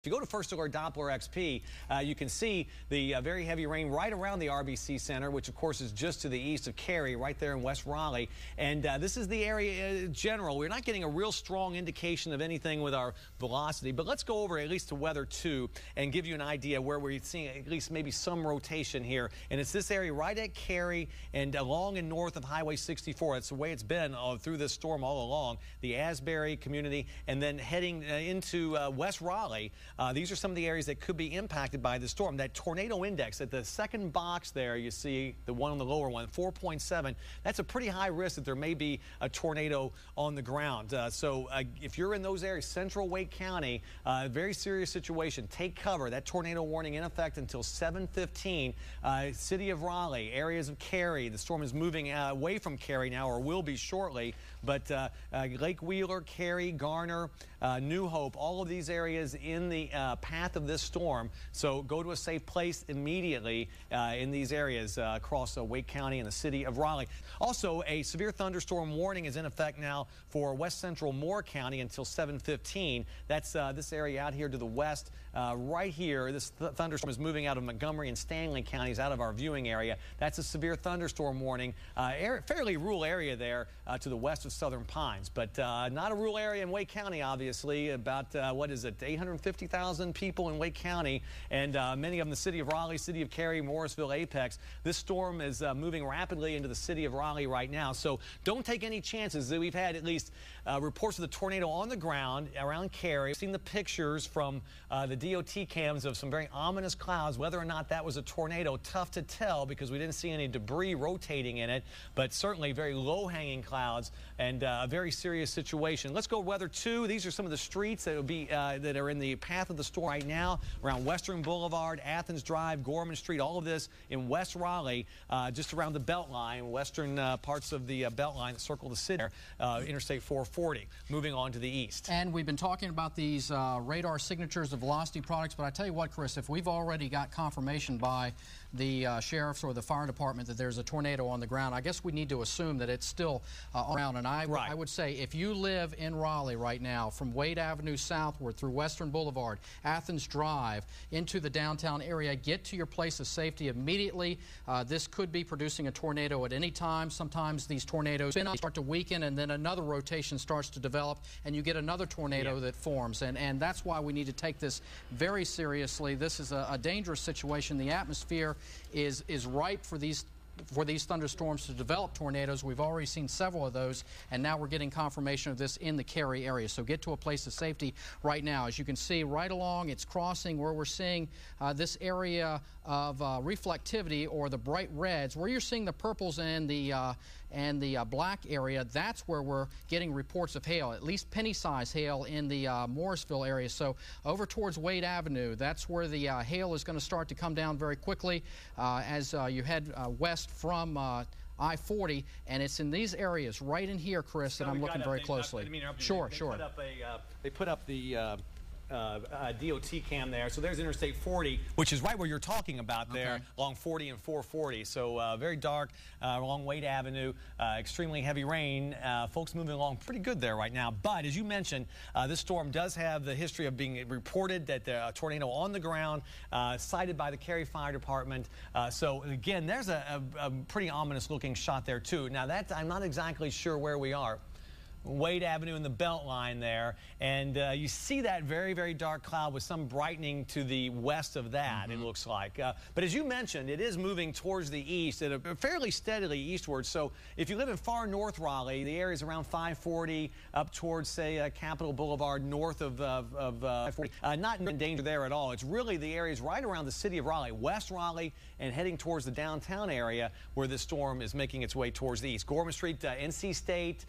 If you go to First Alert Doppler XP, you can see the very heavy rain right around the RBC Center, which of course is just to the east of Cary, right there in West Raleigh. And this is the area in general. We're not getting a real strong indication of anything with our velocity, but let's go over at least to weather 2 and give you an idea where we're seeing at least maybe some rotation here. And it's this area right at Cary and along and north of Highway 64. That's the way it's been through this storm all along. The Asbury community and then heading into West Raleigh. These are some of the areas that could be impacted by the storm. That tornado index at the second box there, you see the one on the lower one, 4.7. That's a pretty high risk that there may be a tornado on the ground. So if you're in those areas, central Wake County, very serious situation. Take cover. That tornado warning in effect until 7:15. City of Raleigh, areas of Cary. The storm is moving away from Cary now, or will be shortly. But Lake Wheeler, Cary, Garner, New Hope, all of these areas in the path of this storm. So go to a safe place immediately in these areas across Wake County and the city of Raleigh. Also, a severe thunderstorm warning is in effect now for west central Moore County until 7:15. That's this area out here to the west. Right here, this thunderstorm is moving out of Montgomery and Stanley counties out of our viewing area. That's a severe thunderstorm warning. Fairly rural area there to the west of Southern Pines, but not a rural area in Wake County, obviously. About, what is it, 850,000 people in Wake County, and many of them in the city of Raleigh, city of Cary, Morrisville, Apex. This storm is moving rapidly into the city of Raleigh right now, so don't take any chances. We've had at least reports of the tornado on the ground around Cary. We've seen the pictures from the DOT cams of some very ominous clouds. Whether or not that was a tornado, tough to tell because we didn't see any debris rotating in it, but certainly very low-hanging clouds and a very serious situation. Let's go weather 2. These are some of the streets that will be that are in the path of the storm right now around Western Boulevard, Athens Drive, Gorman Street, all of this in West Raleigh, just around the Beltline, western parts of the Beltline that circle the city, Interstate 440, moving on to the east. And we've been talking about these radar signatures of velocity products, but I tell you what, Chris, if we've already got confirmation by the sheriffs or the fire department that there's a tornado on the ground, I guess we need to assume that it's still around. And I would say if you live in Raleigh right now, from Wade Avenue southward through Western Boulevard, Athens Drive, into the downtown area, get to your place of safety immediately. This could be producing a tornado at any time. Sometimes these tornadoes start to weaken and then another rotation starts to develop and you get another tornado that forms. And that's why we need to take this very seriously. This is a dangerous situation. The atmosphere is ripe for these thunderstorms to develop tornadoes. We've already seen several of those, and now we're getting confirmation of this in the Cary area. So get to a place of safety right now. As you can see, right along its crossing where we're seeing this area of reflectivity, or the bright reds, where you're seeing the purples and the black area, that's where we're getting reports of hail, at least penny-sized hail in the Morrisville area. So over towards Wade Avenue, that's where the hail is going to start to come down very quickly as you head west from I-40, and it's in these areas right in here, Chris, that I'm looking very closely. Sure. They put up the DOT cam there. So there's Interstate 40, which is right where you're talking about there, along 40 and 440. So very dark along Wade Avenue, extremely heavy rain. Folks moving along pretty good there right now. But as you mentioned, this storm does have the history of being reported that a tornado on the ground, cited by the Cary Fire Department. So again, there's a pretty ominous looking shot there too. Now that I'm not exactly sure where we are. Wade Avenue in the Beltline there, and you see that very, very dark cloud with some brightening to the west of that, it looks like. But as you mentioned, it is moving towards the east at a fairly steadily eastward. So if you live in far north Raleigh, the area is around 540 up towards, say, Capitol Boulevard, north of 540. Not in danger there at all. It's really the areas right around the city of Raleigh, West Raleigh, and heading towards the downtown area where this storm is making its way towards the east. Gorman Street, NC State,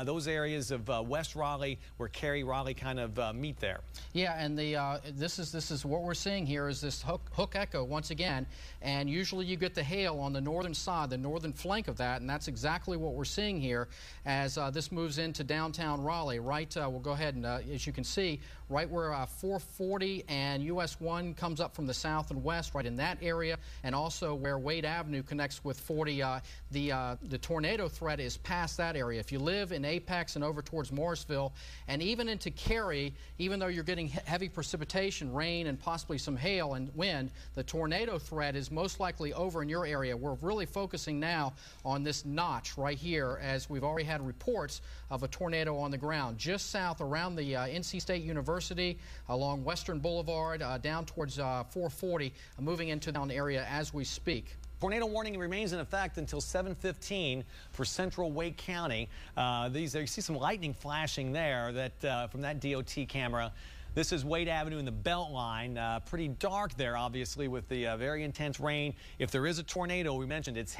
those areas of West Raleigh, where Cary, Raleigh kind of meet there. Yeah, and this is what we're seeing here is this hook echo once again, and usually you get the hail on the northern side, the northern flank of that, and that's exactly what we're seeing here as this moves into downtown Raleigh. Right, we'll go ahead and as you can see, right where 440 and US 1 comes up from the south and west, right in that area, and also where Wade Avenue connects with 40. The tornado threat is past that area. If you live in Apex, Jackson over towards Morrisville, and even into Cary. Even though you're getting heavy precipitation, rain, and possibly some hail and wind, the tornado threat is most likely over in your area. We're really focusing now on this notch right here, as we've already had reports of a tornado on the ground just south around the NC State University, along Western Boulevard, down towards 440, moving into the area as we speak. Tornado warning remains in effect until 7:15 for central Wake County. You see some lightning flashing there from that DOT camera. This is Wade Avenue in the Beltline. Pretty dark there, obviously, with the very intense rain. If there is a tornado, we mentioned it's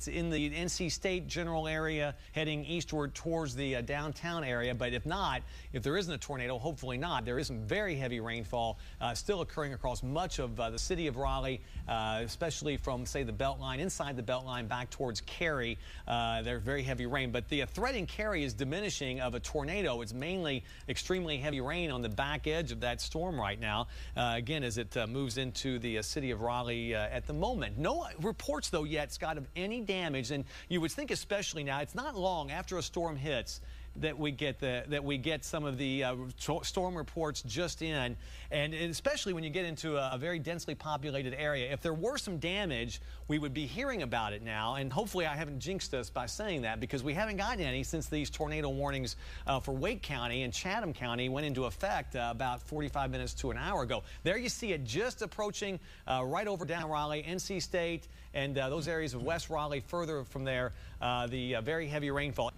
in the NC State general area, heading eastward towards the downtown area. But if not, if there isn't a tornado, hopefully not, there is some very heavy rainfall still occurring across much of the city of Raleigh, especially from, say, the Beltline, inside the Beltline back towards Cary. There's very heavy rain. But the threat in Cary is diminishing of a tornado. It's mainly extremely heavy rain on the back edge of that storm right now, again, as it moves into the city of Raleigh at the moment. No reports, though, yet, Scott, of any damage. And you would think, especially now, it's not long after a storm hits that we get some of the storm reports just in, and especially when you get into a very densely populated area. If there were some damage, we would be hearing about it now, and hopefully I haven't jinxed us by saying that, because we haven't gotten any since these tornado warnings for Wake County and Chatham County went into effect about 45 minutes to an hour ago. There you see it just approaching right over down Raleigh, NC State, and those areas of West Raleigh. Further from there, the very heavy rainfall.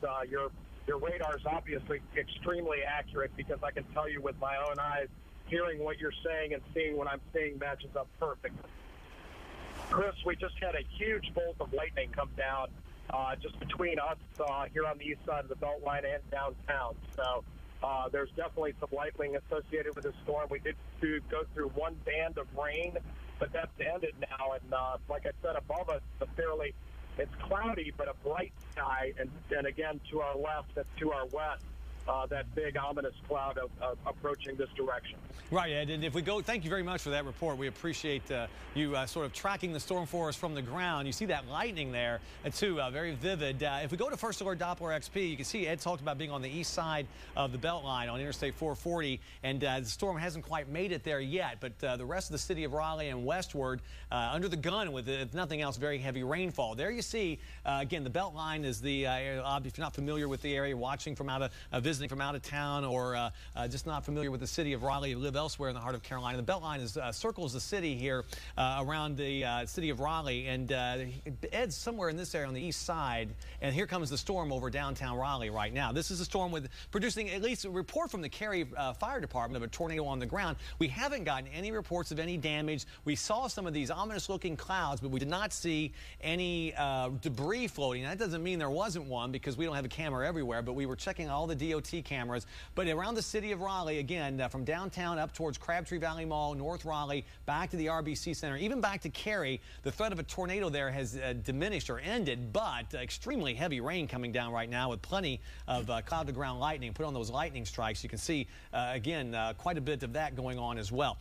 Your radar is obviously extremely accurate, because I can tell you with my own eyes, hearing what you're saying and seeing what I'm seeing matches up perfectly. Chris, we just had a huge bolt of lightning come down just between us here on the east side of the Beltline and downtown. So there's definitely some lightning associated with this storm. We did go through one band of rain, but that's ended now. And like I said, above us, it's cloudy, but a bright sky, and again, to our left and to our west, that big ominous cloud approaching this direction. Right, Ed, and if we go, thank you very much for that report. We appreciate you sort of tracking the storm for us from the ground. You see that lightning there, too, very vivid. If we go to First Alert Doppler XP, you can see Ed talked about being on the east side of the Beltline on Interstate 440, and the storm hasn't quite made it there yet, but the rest of the city of Raleigh and westward, under the gun with, if nothing else, very heavy rainfall. There you see, again, the Beltline is the, if you're not familiar with the area, watching from out of visiting from out of town, or just not familiar with the city of Raleigh, you live elsewhere in the heart of Carolina. The Beltline circles the city here around the city of Raleigh, and Ed's somewhere in this area on the east side, and here comes the storm over downtown Raleigh right now. This is a storm producing at least a report from the Cary Fire Department of a tornado on the ground. We haven't gotten any reports of any damage. We saw some of these ominous-looking clouds, but we did not see any debris floating. That doesn't mean there wasn't one, because we don't have a camera everywhere, but we were checking all the DOT cameras. But around the city of Raleigh, again, from downtown up towards Crabtree Valley Mall, North Raleigh, back to the RBC Center, even back to Cary, the threat of a tornado there has diminished or ended, but extremely heavy rain coming down right now with plenty of cloud-to-ground lightning. Put on those lightning strikes. You can see, again, quite a bit of that going on as well.